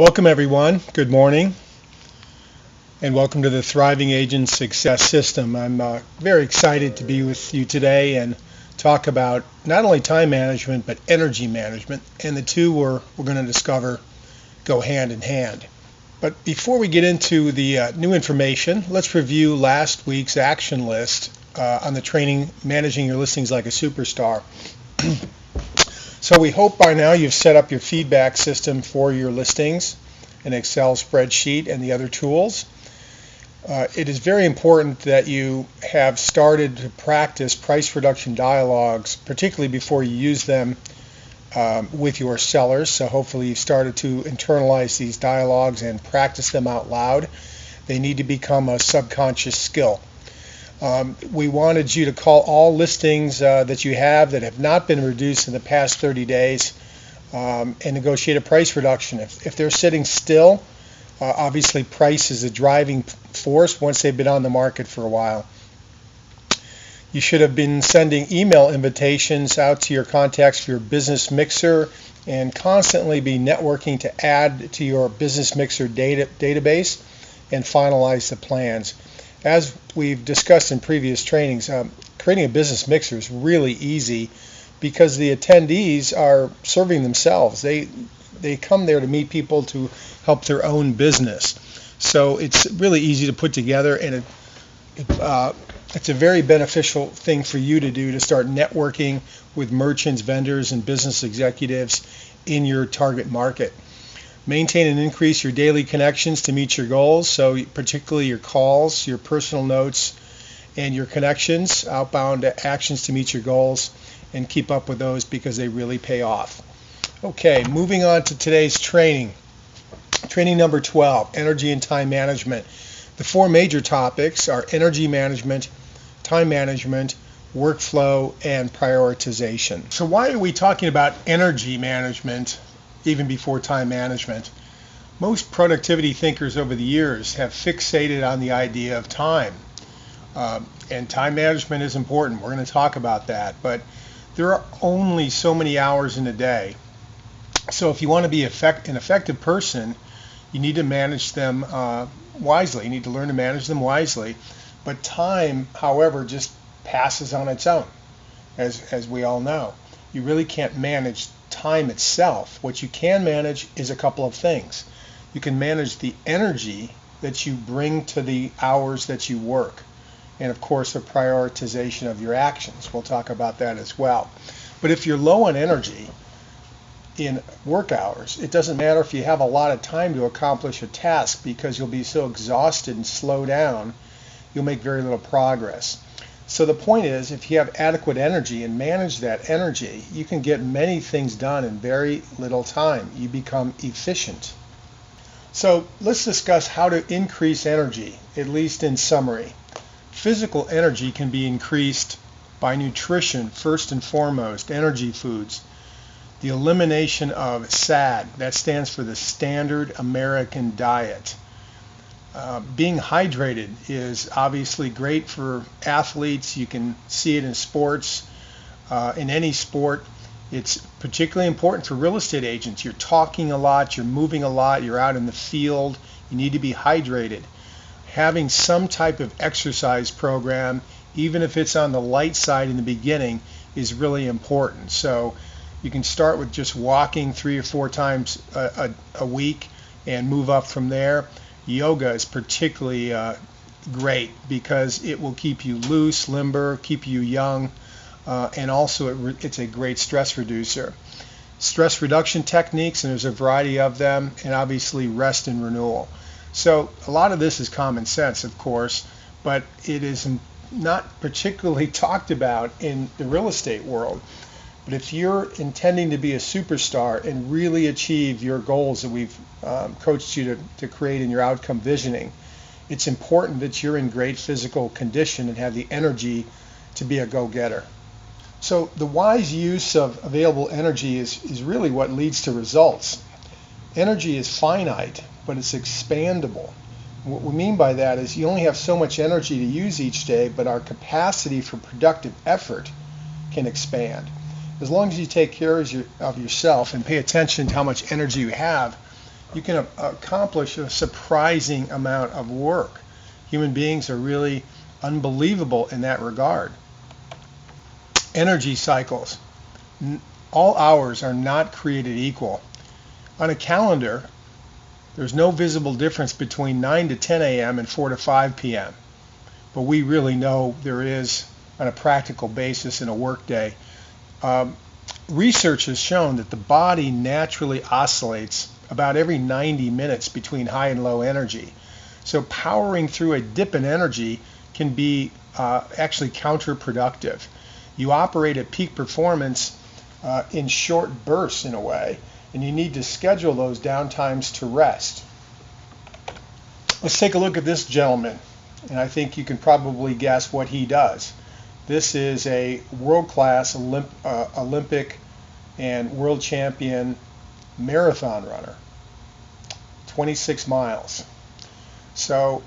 Welcome everyone. Good morning and welcome to the Thriving Agent Success System. I'm very excited to be with you today and talk about not only time management but energy management, and the two we're going to discover go hand in hand. But before we get into the new information, let's review last week's action list on the training Managing Your Listings Like a Superstar. So we hope by now you've set up your feedback system for your listings, an Excel spreadsheet, and the other tools. It is very important that you have started to practice price reduction dialogues, particularly before you use them with your sellers. So hopefully you've started to internalize these dialogues and practice them out loud. They need to become a subconscious skill. We wanted you to call all listings that you have that have not been reduced in the past 30 days and negotiate a price reduction. If they're sitting still, obviously price is a driving force once they've been on the market for a while. You should have been sending email invitations out to your contacts for your business mixer and constantly be networking to add to your business mixer database and finalize the plans. As we've discussed in previous trainings, creating a business mixer is really easy because the attendees are serving themselves. They come there to meet people to help their own business. So it's really easy to put together, and it's a very beneficial thing for you to do to start networking with merchants, vendors, and business executives in your target market. Maintain and increase your daily connections to meet your goals, so particularly your calls, your personal notes, and your connections, outbound actions to meet your goals, and keep up with those because they really pay off. Okay, moving on to today's training. Training number 12, energy and time management. The four major topics are energy management, time management, workflow, and prioritization. So why are we talking about energy management even before time management? Most productivity thinkers over the years have fixated on the idea of time. And time management is important. We're going to talk about that. But there are only so many hours in a day. So if you want to be an effective person, you need to manage them wisely. You need to learn to manage them wisely. But time, however, just passes on its own, as we all know. You really can't manage time itself. What you can manage is a couple of things. You can manage the energy that you bring to the hours that you work, and of course the prioritization of your actions. We'll talk about that as well. But if you're low on energy in work hours, it doesn't matter if you have a lot of time to accomplish a task, because you'll be so exhausted and slow down, you'll make very little progress. So the point is, if you have adequate energy and manage that energy, you can get many things done in very little time. You become efficient. So let's discuss how to increase energy, at least in summary. Physical energy can be increased by nutrition, first and foremost, energy foods. The elimination of SAD, that stands for the Standard American Diet. Being hydrated is obviously great for athletes. You can see it in sports, in any sport. It's particularly important for real estate agents. You're talking a lot, you're moving a lot, you're out in the field. You need to be hydrated. Having some type of exercise program, even if it's on the light side in the beginning, is really important. So you can start with just walking 3 or 4 times a week and move up from there. Yoga is particularly great because it will keep you loose, limber, keep you young, and also it's a great stress reducer. Stress reduction techniques, and there's a variety of them, and obviously rest and renewal. So a lot of this is common sense, of course, but it is not particularly talked about in the real estate world. But if you're intending to be a superstar and really achieve your goals that we've coached you to create in your outcome visioning, it's important that you're in great physical condition and have the energy to be a go-getter. So the wise use of available energy is really what leads to results. Energy is finite, but it's expandable. What we mean by that is you only have so much energy to use each day, but our capacity for productive effort can expand. As long as you take care of yourself and pay attention to how much energy you have, you can accomplish a surprising amount of work. Human beings are really unbelievable in that regard. Energy cycles. All hours are not created equal. On a calendar, there's no visible difference between 9 to 10 a.m. and 4 to 5 p.m. But we really know there is on a practical basis in a workday. Research has shown that the body naturally oscillates about every 90 minutes between high and low energy. So powering through a dip in energy can be actually counterproductive. You operate at peak performance in short bursts in a way, and you need to schedule those downtimes to rest. Let's take a look at this gentleman, and I think you can probably guess what he does. This is a world-class Olympic and world champion marathon runner, 26 miles. So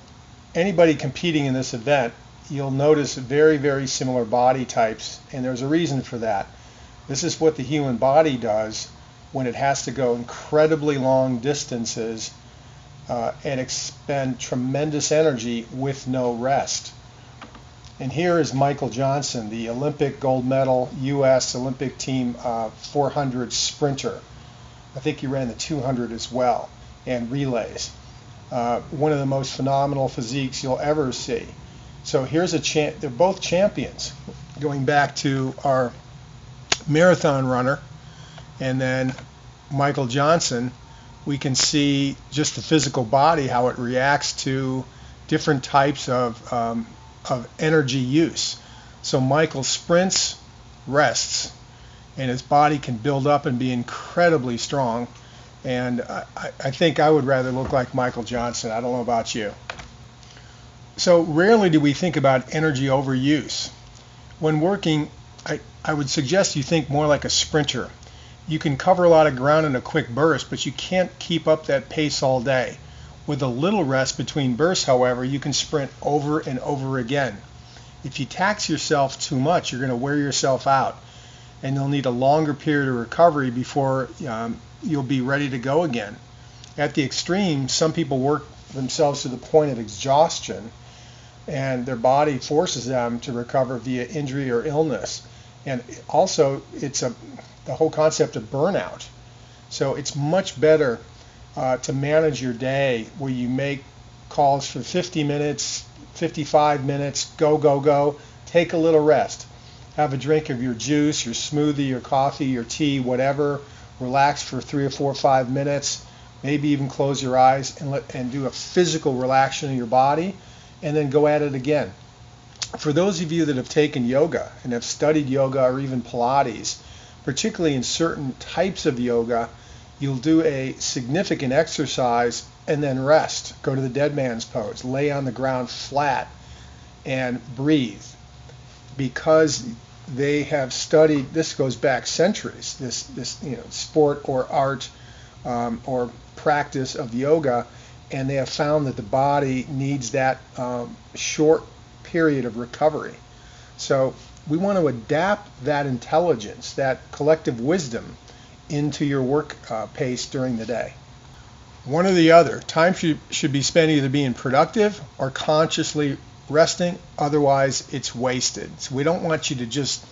anybody competing in this event, you'll notice very, very similar body types, and there's a reason for that. This is what the human body does when it has to go incredibly long distances and expend tremendous energy with no rest. And here is Michael Johnson, the Olympic gold medal U.S. Olympic team 400 sprinter. I think he ran the 200 as well, and relays. One of the most phenomenal physiques you'll ever see. So here's they're both champions. Going back to our marathon runner and then Michael Johnson, we can see just the physical body, how it reacts to different types of energy use. So Michael sprints, rests, and his body can build up and be incredibly strong. And I think I would rather look like Michael Johnson. I don't know about you. So rarely do we think about energy overuse. When working, I would suggest you think more like a sprinter. You can cover a lot of ground in a quick burst, but you can't keep up that pace all day. With a little rest between bursts, however, you can sprint over and over again. If you tax yourself too much, you're going to wear yourself out, and you'll need a longer period of recovery before you'll be ready to go again. At the extreme, some people work themselves to the point of exhaustion, and their body forces them to recover via injury or illness. And also, it's the whole concept of burnout. So it's much better to manage your day where you make calls for 50 minutes, 55 minutes, go, take a little rest. Have a drink of your juice, your smoothie, your coffee, your tea, whatever. Relax for 3 or 4 or 5 minutes. Maybe even close your eyes and do a physical relaxation of your body, and then go at it again. For those of you that have taken yoga and have studied yoga or even Pilates, particularly in certain types of yoga, you'll do a significant exercise and then rest. Go to the dead man's pose, lay on the ground flat and breathe. Because they have studied, this goes back centuries, this sport or art or practice of yoga, and they have found that the body needs that short period of recovery. So we want to adapt that intelligence, that collective wisdom, into your work pace during the day. One or the other. Time should be spent either being productive or consciously resting, otherwise it's wasted. So we don't want you to just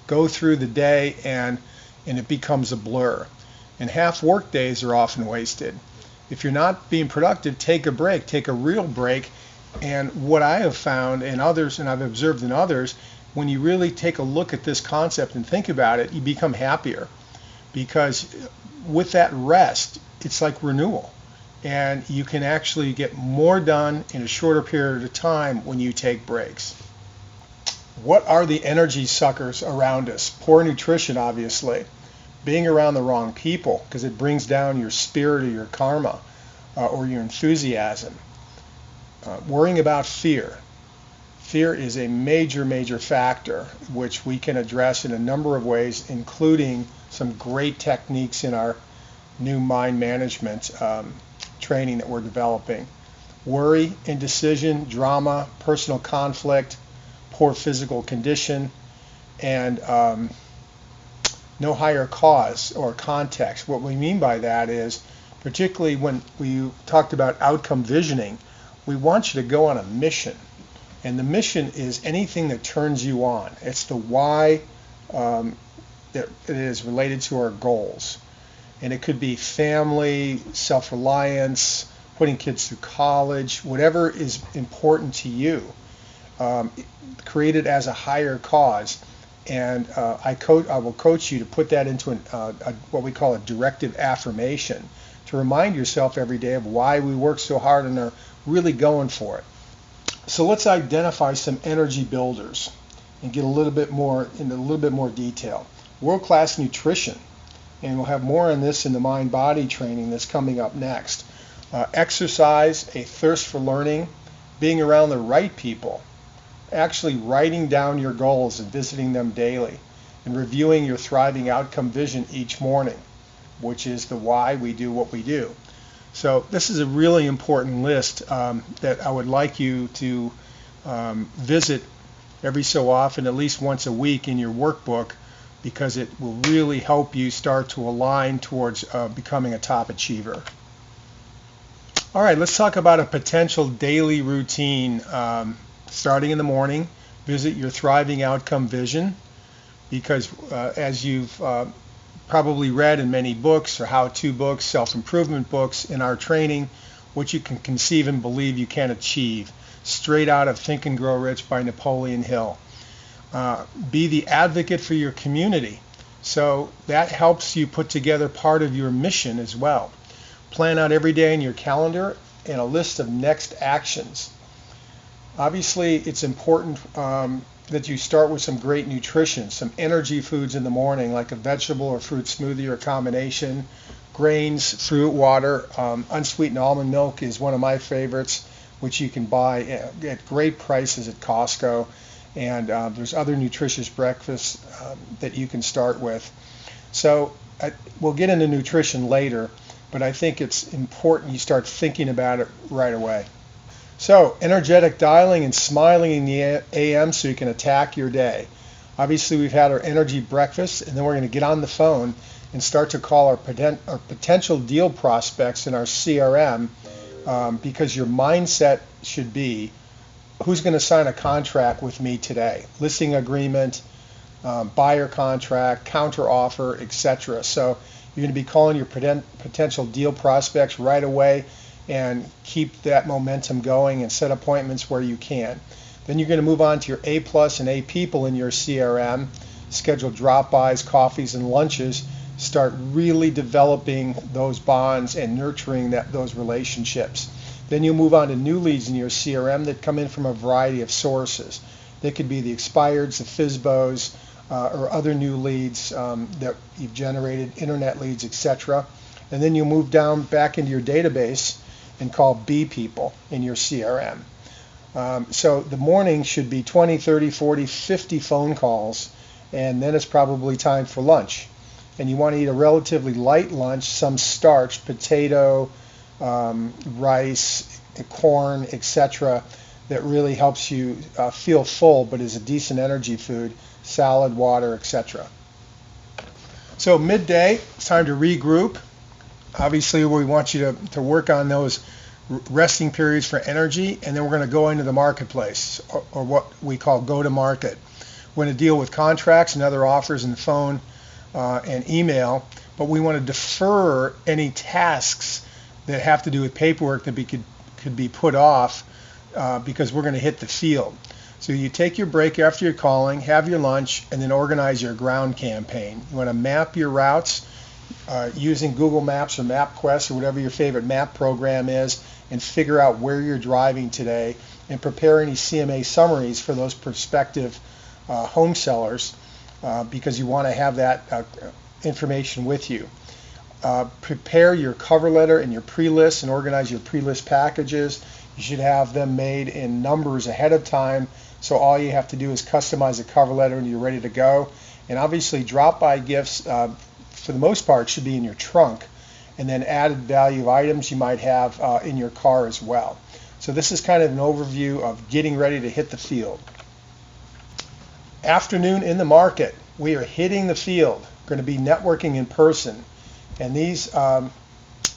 go through the day and it becomes a blur. And half work days are often wasted. If you're not being productive, take a break, take a real break. And what I have found in others, and I've observed in others, when you really take a look at this concept and think about it, you become happier. Because with that rest, it's like renewal. And you can actually get more done in a shorter period of time when you take breaks. What are the energy suckers around us? Poor nutrition, obviously. Being around the wrong people, because it brings down your spirit or your karma or your enthusiasm. Worrying about fear. Fear is a major factor which we can address in a number of ways, including some great techniques in our new mind management training that we're developing. Worry, indecision, drama, personal conflict, poor physical condition, and no higher cause or context. What we mean by that is particularly when we talked about outcome visioning. We want you to go on a mission. And the mission is anything that turns you on. It's the why that it is related to our goals. And it could be family, self-reliance, putting kids through college, whatever is important to you. Create it as a higher cause. And I will coach you to put that into what we call a directive affirmation, to remind yourself every day of why we work so hard and are really going for it. So let's identify some energy builders and get into a little bit more detail. World-class nutrition, and we'll have more on this in the mind-body training that's coming up next. Exercise, a thirst for learning, being around the right people, actually writing down your goals and visiting them daily, and reviewing your thriving outcome vision each morning, which is the why we do what we do. So this is a really important list that I would like you to visit every so often, at least once a week in your workbook, because it will really help you start to align towards becoming a top achiever. All right, let's talk about a potential daily routine. Starting in the morning, visit your thriving outcome vision, because as you've probably read in many books or how-to books, self-improvement books in our training, what you can conceive and believe you can achieve, straight out of Think and Grow Rich by Napoleon Hill. Be the advocate for your community. So that helps you put together part of your mission as well. Plan out every day in your calendar and a list of next actions. Obviously, it's important that you start with some great nutrition, some energy foods in the morning, like a vegetable or fruit smoothie or a combination, grains, fruit, water. Unsweetened almond milk is one of my favorites, which you can buy at great prices at Costco. And there's other nutritious breakfasts that you can start with. So we'll get into nutrition later, but I think it's important you start thinking about it right away. So energetic dialing and smiling in the AM so you can attack your day. Obviously, we've had our energy breakfast, and then we're going to get on the phone and start to call our potential deal prospects in our CRM, because your mindset should be, who's going to sign a contract with me today? Listing agreement, buyer contract, counter offer, etc. So you're going to be calling your potential deal prospects right away and keep that momentum going and set appointments where you can. Then you're going to move on to your A plus and A people in your CRM, schedule drop-bys, coffees, and lunches, start really developing those bonds and nurturing those relationships. Then you move on to new leads in your CRM that come in from a variety of sources. They could be the expireds, the FSBOs, or other new leads that you've generated, internet leads, etc. And then you move down back into your database and call B people in your CRM. So the morning should be 20, 30, 40, 50 phone calls, and then it's probably time for lunch. And you want to eat a relatively light lunch, some starch, potato, rice, corn, etc., that really helps you feel full but is a decent energy food, salad, water, etc. So midday, it's time to regroup. Obviously, we want you to work on those resting periods for energy, and then we're going to go into the marketplace, or what we call go to market. We're going to deal with contracts and other offers and phone and email, but we want to defer any tasks that have to do with paperwork that could be put off because we're going to hit the field. So you take your break after your calling, have your lunch, and then organize your ground campaign. You want to map your routes using Google Maps or MapQuest or whatever your favorite map program is, and figure out where you're driving today and prepare any CMA summaries for those prospective home sellers because you want to have that information with you. Prepare your cover letter and your pre-list and organize your pre-list packages. You should have them made in numbers ahead of time, so all you have to do is customize a cover letter and you're ready to go. And obviously drop-by gifts, for the most part, should be in your trunk, and then added value items you might have in your car as well. So this is kind of an overview of getting ready to hit the field. Afternoon in the market, we are hitting the field. We're going to be networking in person. And these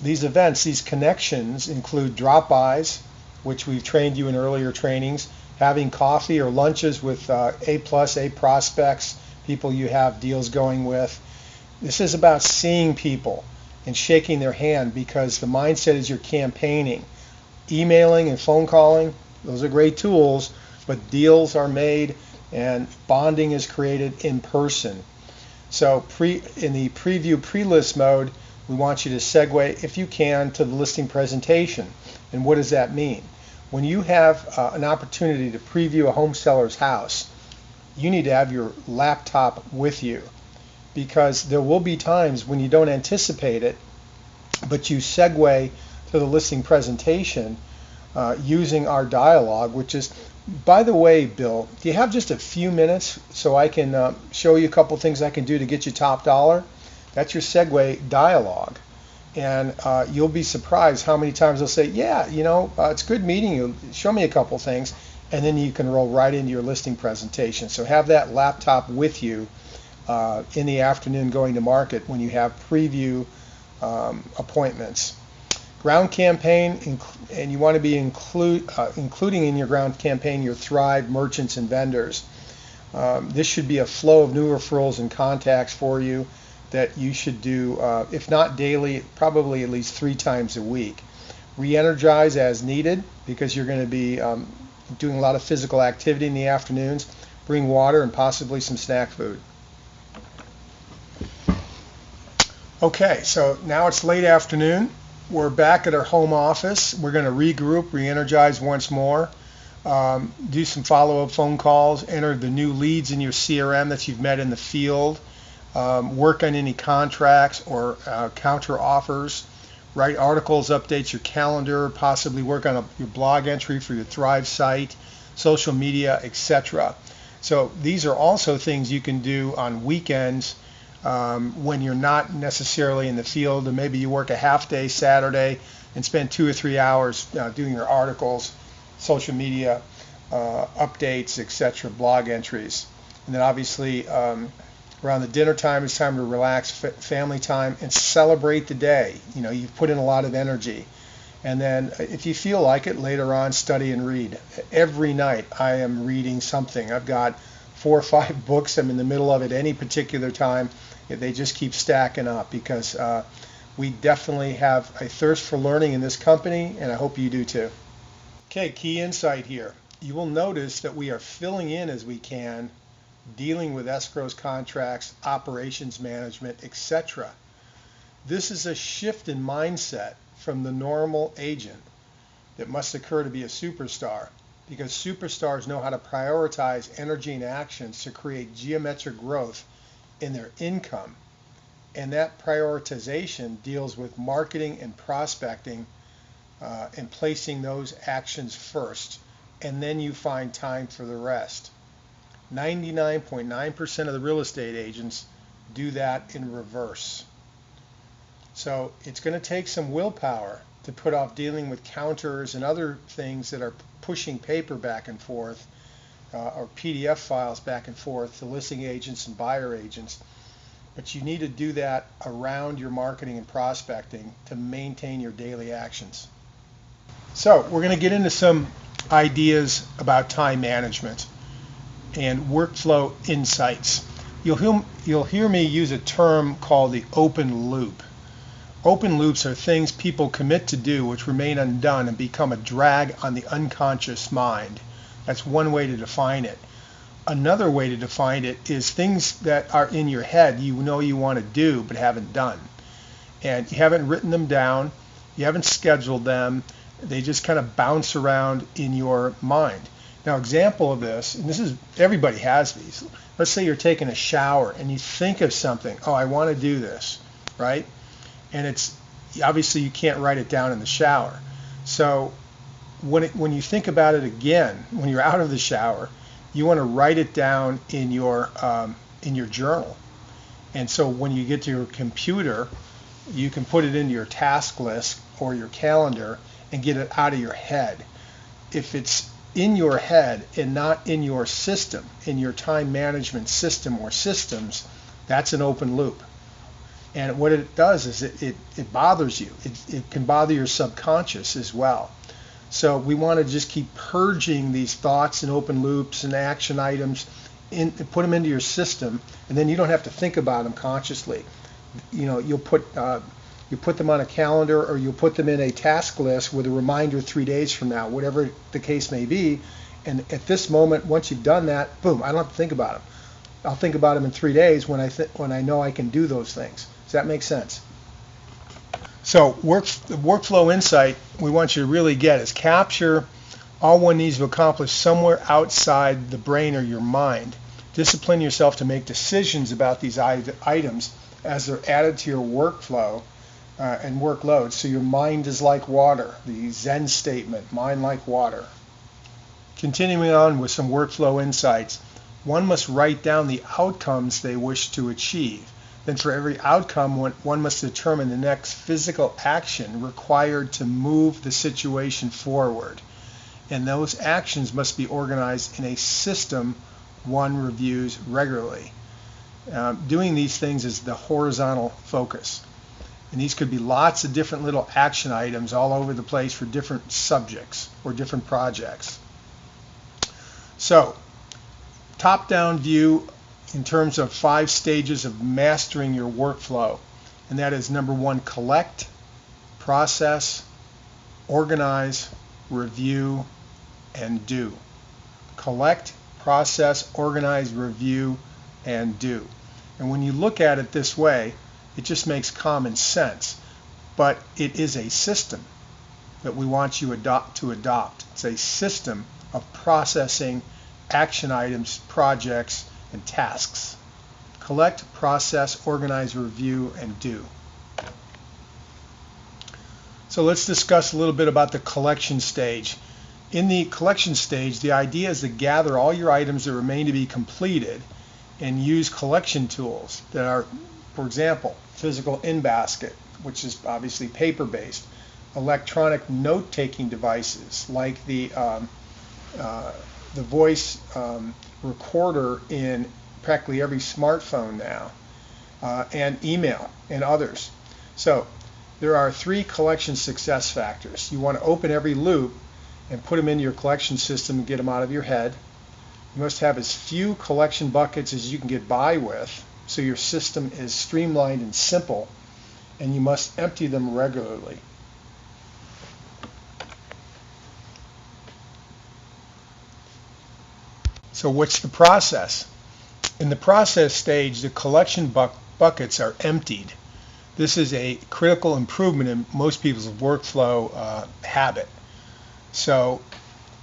These events, these connections include drop-bys, which we've trained you in earlier trainings, having coffee or lunches with A prospects, people you have deals going with. This is about seeing people and shaking their hand, because the mindset is you're campaigning. Emailing and phone calling, those are great tools, but deals are made and bonding is created in person. So in the preview pre-list mode, we want you to segue, if you can, to the listing presentation. And what does that mean? When you have an opportunity to preview a home seller's house, you need to have your laptop with you, because there will be times when you don't anticipate it, but you segue to the listing presentation using our dialogue, which is, by the way, Bill, do you have just a few minutes so I can show you a couple things I can do to get you top dollar? That's your segue dialogue. And you'll be surprised how many times they'll say, yeah, it's good meeting you. Show me a couple things. And then you can roll right into your listing presentation. So have that laptop with you in the afternoon going to market when you have preview appointments. Ground campaign, and you want to be including in your ground campaign your Thrive merchants and vendors. This should be a flow of new referrals and contacts for you that you should do, if not daily, probably at least 3 times a week. Re-energize as needed, because you're going to be doing a lot of physical activity in the afternoons. Bring water and possibly some snack food. Okay, so now it's late afternoon. We're back at our home office. We're going to regroup, re-energize once more, do some follow-up phone calls, enter the new leads in your CRM that you've met in the field, work on any contracts or counter offers, write articles, update your calendar, possibly work on your blog entry for your Thrive site, social media, etc. So these are also things you can do on weekends when you're not necessarily in the field, and maybe you work a half day Saturday and spend 2 or 3 hours doing your articles, social media updates, etc., blog entries. And then obviously around the dinner time, it's time to relax, family time, and celebrate the day. You've put in a lot of energy. And then if you feel like it, later on, study and read. Every night I am reading something. I've got 4 or 5 books. I'm in the middle of it any particular time. They just keep stacking up, because we definitely have a thirst for learning in this company, and I hope you do too. Okay, key insight here. You will notice that we are filling in as we can, dealing with escrows, contracts, operations management, etc. This is a shift in mindset from the normal agent that must occur to be a superstar, because superstars know how to prioritize energy and actions to create geometric growth in their income. And that prioritization deals with marketing and prospecting and placing those actions first, and then you find time for the rest. 99.9% of the real estate agents do that in reverse. So it's going to take some willpower to put off dealing with counters and other things that are pushing paper back and forth or PDF files back and forth to listing agents and buyer agents. But you need to do that around your marketing and prospecting to maintain your daily actions. So we're going to get into some ideas about time management and workflow insights. You'll hear me use a term called the open loop. Open loops are things people commit to do which remain undone and become a drag on the unconscious mind. That's one way to define it. Another way to define it is things that are in your head you know you want to do but haven't done. And you haven't written them down, you haven't scheduled them, they just kind of bounce around in your mind. Now, example of this, and this is, everybody has these. Let's say you're taking a shower and you think of something, oh, I want to do this, right? And it's, obviously you can't write it down in the shower. So when you think about it again, when you're out of the shower, you want to write it down in your journal. And so when you get to your computer, you can put it into your task list or your calendar and get it out of your head. If it's in your head and not in your system, in your time management system or systems, that's an open loop. And what it does is it bothers you. It can bother your subconscious as well. So we want to just keep purging these thoughts and open loops and action items, put them into your system, and then you don't have to think about them consciously. You'll put them on a calendar, or you'll put them in a task list with a reminder 3 days from now, whatever the case may be. And at this moment, once you've done that, boom, I don't have to think about them. I'll think about them in 3 days when I know I can do those things. Does that make sense? So the workflow insight we want you to really get is capture all one needs to accomplish somewhere outside the brain or your mind. Discipline yourself to make decisions about these items as they're added to your workflow and workload. So your mind is like water, the Zen statement, mind like water. Continuing on with some workflow insights, one must write down the outcomes they wish to achieve. Then for every outcome, one must determine the next physical action required to move the situation forward. And those actions must be organized in a system one reviews regularly. Doing these things is the horizontal focus. And these could be lots of different little action items all over the place for different subjects or different projects. So, top-down view in terms of 5 stages of mastering your workflow. And that is number 1, collect, process, organize, review, and do. Collect, process, organize, review, and do. And when you look at it this way, it just makes common sense. But it is a system that we want you to adopt. It's a system of processing action items, projects, and tasks. Collect, process, organize, review, and do. So let's discuss a little bit about the collection stage. In the collection stage, the idea is to gather all your items that remain to be completed and use collection tools that are, for example, physical in-basket, which is obviously paper-based, electronic note-taking devices like the voice recorder in practically every smartphone now, and email and others. So there are 3 collection success factors. You want to open every loop and put them into your collection system and get them out of your head. You must have as few collection buckets as you can get by with, so your system is streamlined and simple, and you must empty them regularly. So what's the process? In the process stage, the collection buckets are emptied. This is a critical improvement in most people's workflow habit. So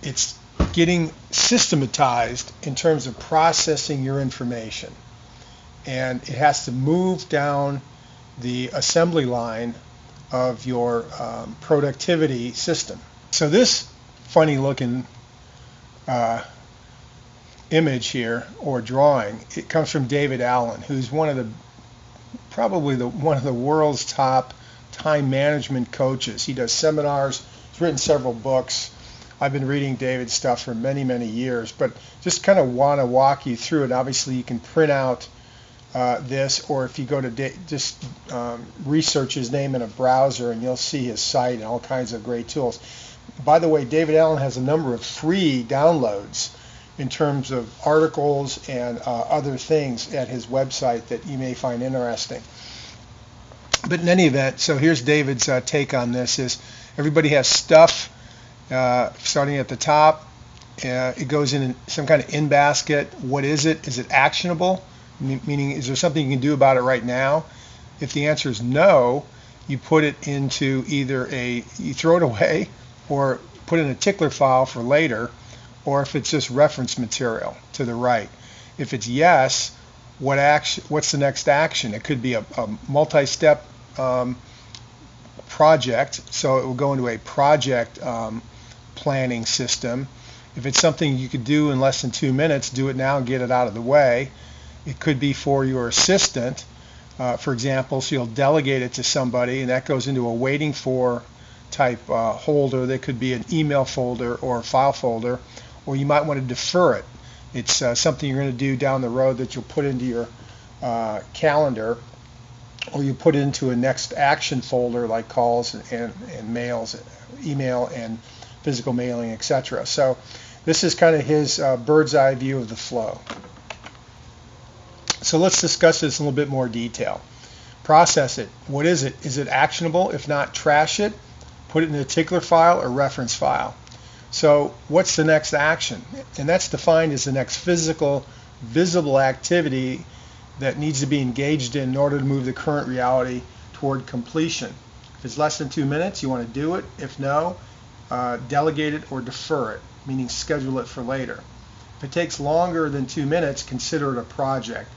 it's getting systematized in terms of processing your information. And it has to move down the assembly line of your productivity system. So this funny looking image here, or drawing, it comes from David Allen, who's one of the world's top time management coaches. He does seminars. He's written several books. I've been reading David's stuff for many, many years, but just kind of want to walk you through it. Obviously, you can print out this, or if you go to research his name in a browser, and you'll see his site and all kinds of great tools. By the way, David Allen has a number of free downloads in terms of articles and other things at his website that you may find interesting. But in any event, so here's David's take on this: is everybody has stuff starting at the top. It goes in some kind of in-basket. What is it? Is it actionable? Meaning, is there something you can do about it right now? If the answer is no, you put it into either you throw it away, or put in a tickler file for later, or if it's just reference material to the right. If it's yes, what's the next action? It could be a multi-step project, so it will go into a project planning system. If it's something you could do in less than 2 minutes, do it now and get it out of the way. It could be for your assistant, for example, so you'll delegate it to somebody, and that goes into a waiting for type holder. That could be an email folder or a file folder, or you might want to defer it. It's something you're going to do down the road that you'll put into your calendar or you put it into a next action folder like calls and mails, email and physical mailing, etc. So this is kind of his bird's eye view of the flow. So let's discuss this in a little bit more detail. Process it. What is it? Is it actionable? If not, trash it. Put it in a tickler file or reference file. So what's the next action? And that's defined as the next physical, visible activity that needs to be engaged in order to move the current reality toward completion. If it's less than 2 minutes, you want to do it. If no, delegate it or defer it, meaning schedule it for later. If it takes longer than 2 minutes, consider it a project,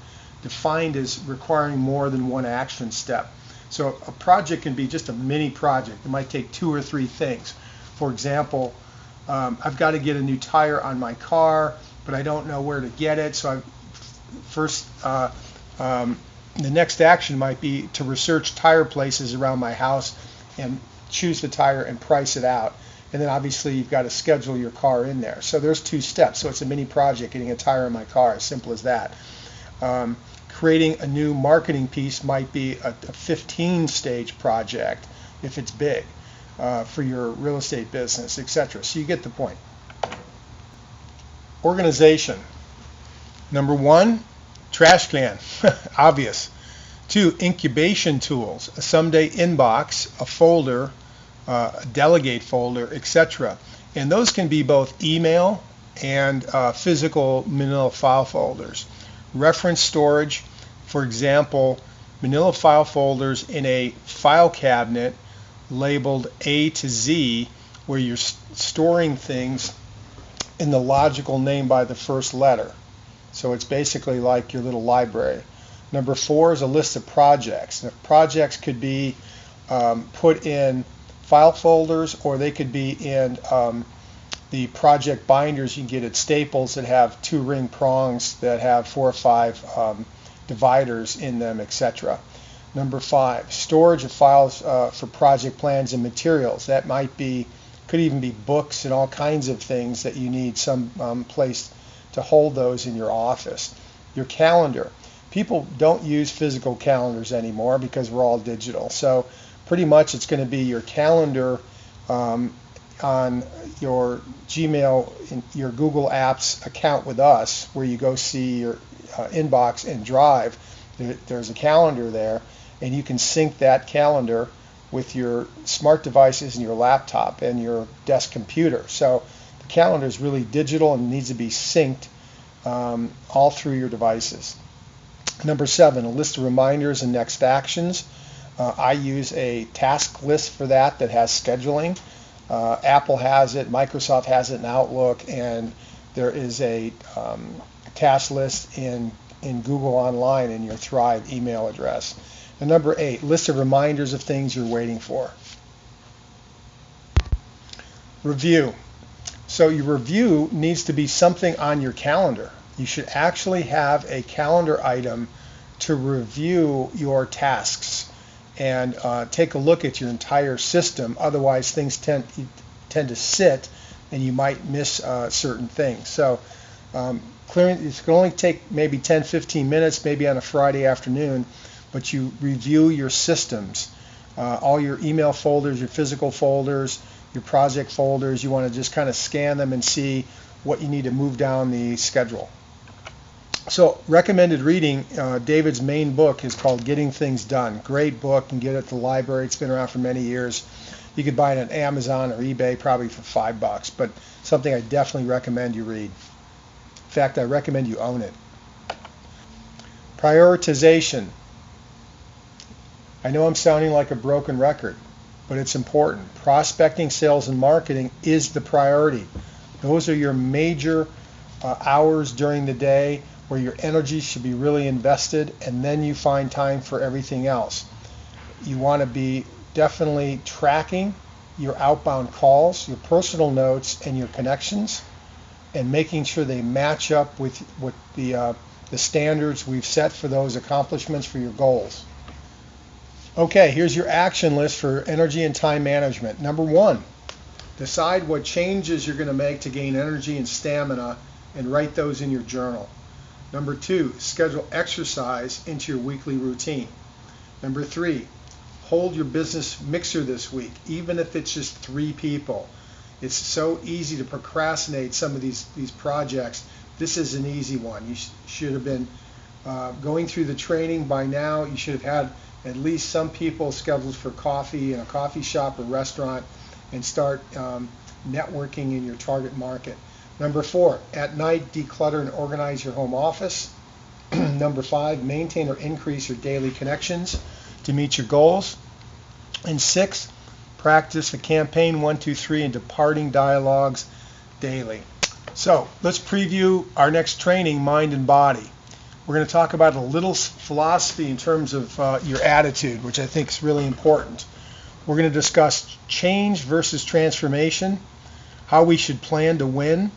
defined as requiring more than one action step. So a project can be just a mini project. It might take 2 or 3 things. For example, I've got to get a new tire on my car, but I don't know where to get it. So the next action might be to research tire places around my house and choose the tire and price it out. And then obviously you've got to schedule your car in there. So there's 2 steps. So it's a mini project, getting a tire in my car, as simple as that. Creating a new marketing piece might be a 15-stage project if it's big for your real estate business, etc. So you get the point. Organization. Number 1, trash can, obvious. 2, incubation tools, a someday inbox, a folder, a delegate folder, etc. And those can be both email and physical manila file folders. Reference storage, for example, manila file folders in a file cabinet labeled A to Z, where you're storing things in the logical name by the first letter. So it's basically like your little library. Number 4 is a list of projects. Now, projects could be put in file folders, or they could be in the project binders you can get at Staples that have 2 ring prongs that have 4 or 5 dividers in them, etc. Number 5, storage of files for project plans and materials. That could even be books and all kinds of things that you need some place to hold those in your office. Your calendar. People don't use physical calendars anymore because we're all digital. So pretty much it's going to be your calendar on your Gmail, your Google Apps account with us, where you go see your inbox and Drive. There's a calendar there, and you can sync that calendar with your smart devices and your laptop and your desk computer. So the calendar is really digital and needs to be synced all through your devices. Number 7, a list of reminders and next actions. I use a task list for that has scheduling. Apple has it, Microsoft has it in Outlook, and there is a task list in Google Online in your Thrive email address. And number 8, list of reminders of things you're waiting for. Review. So your review needs to be something on your calendar. You should actually have a calendar item to review your tasks and take a look at your entire system. Otherwise, things tend to sit, and you might miss certain things. So clearing, it can only take maybe 10-15 minutes, maybe on a Friday afternoon, but you review your systems, all your email folders, your physical folders, your project folders. You want to just kind of scan them and see what you need to move down the schedule. So recommended reading, David's main book is called Getting Things Done. Great book. You can get it at the library. It's been around for many years. You could buy it on Amazon or eBay probably for $5, but something I definitely recommend you read. In fact, I recommend you own it. Prioritization. I know I'm sounding like a broken record, but it's important. Prospecting, sales, and marketing is the priority. Those are your major hours during the day where your energy should be really invested, and then you find time for everything else. You want to be definitely tracking your outbound calls, your personal notes, and your connections, and making sure they match up with the standards we've set for those accomplishments for your goals. Okay, here's your action list for energy and time management. Number 1, decide what changes you're going to make to gain energy and stamina, and write those in your journal. Number 2, schedule exercise into your weekly routine. Number 3, hold your business mixer this week, even if it's just 3 people. It's so easy to procrastinate some of these projects. This is an easy one. You should have been going through the training by now. You should have had at least some people scheduled for coffee in a coffee shop or restaurant, and start networking in your target market. Number 4, at night, declutter and organize your home office. Number 5, maintain or increase your daily connections to meet your goals. And 6, practice the campaign 1, 2, 3 and departing dialogues daily. So let's preview our next training, mind and body. We're going to talk about a little philosophy in terms of your attitude, which I think is really important. We're going to discuss change versus transformation, how we should plan to win,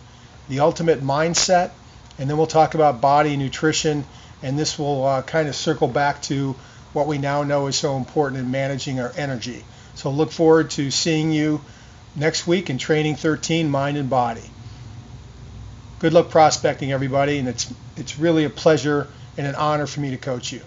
the ultimate mindset, and then we'll talk about body and nutrition, and this will kind of circle back to what we now know is so important in managing our energy. So look forward to seeing you next week in Training 13, Mind and Body. Good luck prospecting, everybody, and it's really a pleasure and an honor for me to coach you.